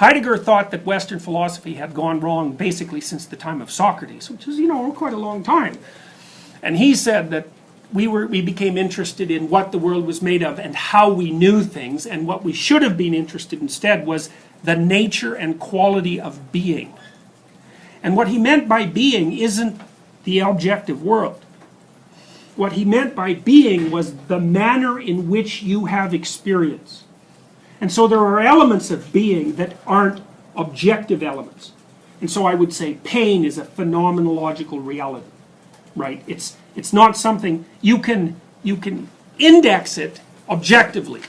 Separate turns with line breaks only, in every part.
Heidegger thought that Western philosophy had gone wrong basically since the time of Socrates, which is, quite a long time. And he said that we became interested in what the world was made of and how we knew things, and what we should have been interested in instead was the nature and quality of being. And what he meant by being isn't the objective world. What he meant by being was the manner in which you have experience. And so there are elements of being that aren't objective elements. And so I would say pain is a phenomenological reality, right? It's not something you can index it objectively,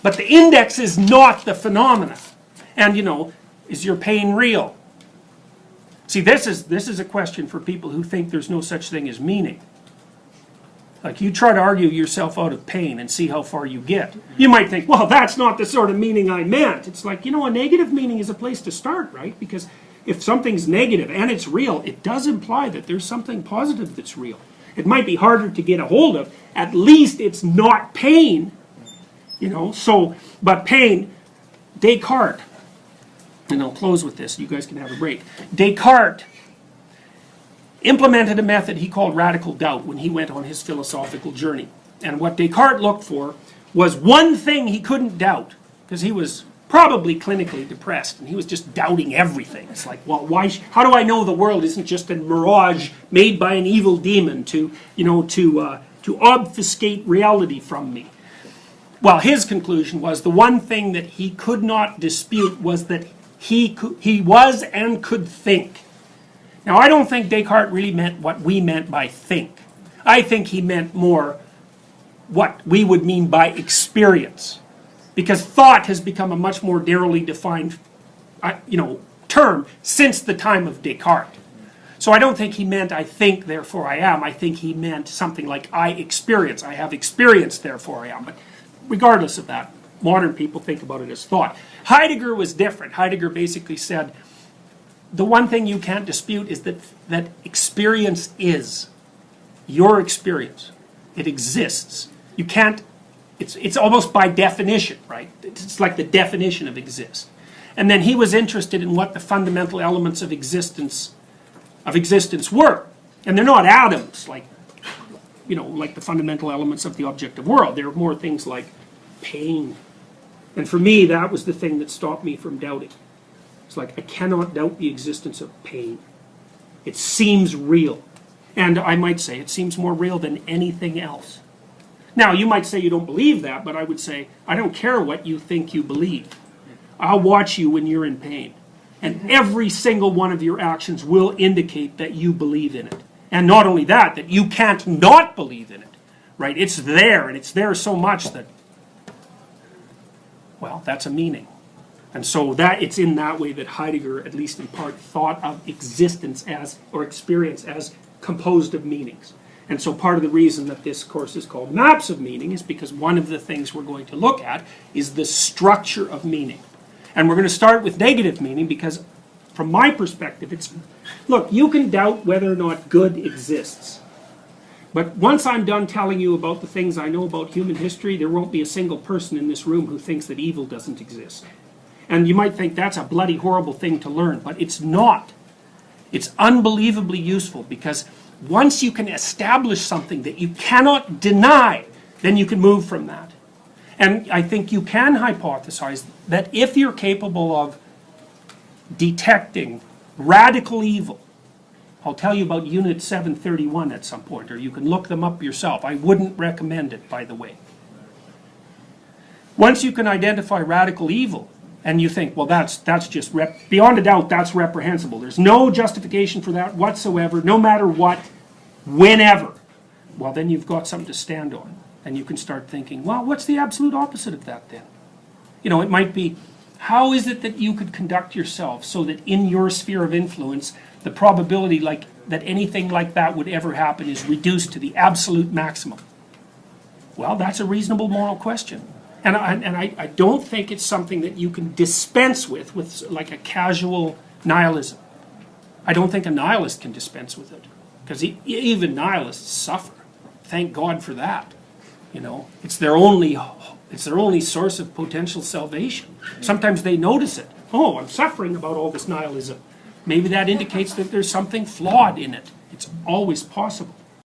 but the index is not the phenomena. And is your pain real? See, this is a question for people who think there's no such thing as meaning. Like, you try to argue yourself out of pain and see how far you get. You might think, well, that's not the sort of meaning I meant. It's like, a negative meaning is a place to start, right? Because if something's negative and it's real, it does imply that there's something positive that's real. It might be harder to get a hold of. At least it's not pain, but pain, Descartes, and I'll close with this, you guys can have a break. Descartes implemented a method he called radical doubt when he went on his philosophical journey. And what Descartes looked for was one thing he couldn't doubt, because he was probably clinically depressed, and he was just doubting everything. It's like, well, how do I know the world isn't just a mirage made by an evil demon to obfuscate reality from me? Well, his conclusion was the one thing that he could not dispute was that he was and could think. Now, I don't think Descartes really meant what we meant by think. I think he meant more what we would mean by experience. Because thought has become a much more narrowly defined term since the time of Descartes. So I don't think he meant I think, therefore I am. I think he meant something like I experience. I have experience, therefore I am. But regardless of that, modern people think about it as thought. Heidegger was different. Heidegger basically said, the one thing you can't dispute is that experience is your experience. It exists. You can't, it's almost by definition, right? It's like the definition of exist. And then he was interested in what the fundamental elements of existence were. And they're not atoms, like the fundamental elements of the objective world. They're more things like pain. And for me, that was the thing that stopped me from doubting. It's like, I cannot doubt the existence of pain. It seems real. And I might say it seems more real than anything else. Now, you might say you don't believe that, but I would say, I don't care what you think you believe. I'll watch you when you're in pain. And every single one of your actions will indicate that you believe in it. And not only that you can't not believe in it. Right? It's there, and it's there so much that, well, that's a meaning. And so it's in that way that Heidegger, at least in part, thought of existence as, or experience as, composed of meanings. And so part of the reason that this course is called Maps of Meaning is because one of the things we're going to look at is the structure of meaning. And we're going to start with negative meaning because, from my perspective, look, you can doubt whether or not good exists. But once I'm done telling you about the things I know about human history, there won't be a single person in this room who thinks that evil doesn't exist. And you might think that's a bloody horrible thing to learn, but it's not. It's unbelievably useful because once you can establish something that you cannot deny, then you can move from that. And I think you can hypothesize that if you're capable of detecting radical evil, I'll tell you about Unit 731 at some point, or you can look them up yourself. I wouldn't recommend it, by the way. Once you can identify radical evil, and you think, well, that's just, beyond a doubt, that's reprehensible. There's no justification for that whatsoever, no matter what, whenever. Well, then you've got something to stand on. And you can start thinking, well, what's the absolute opposite of that then? It might be, how is it that you could conduct yourself so that in your sphere of influence, the probability that anything like that would ever happen is reduced to the absolute maximum? Well, that's a reasonable moral question. And I don't think it's something that you can dispense with like a casual nihilism. I don't think a nihilist can dispense with it. Because even nihilists suffer. Thank God for that. It's their only source of potential salvation. Sometimes they notice it. oh, I'm suffering about all this nihilism. Maybe that indicates that there's something flawed in it. It's always possible.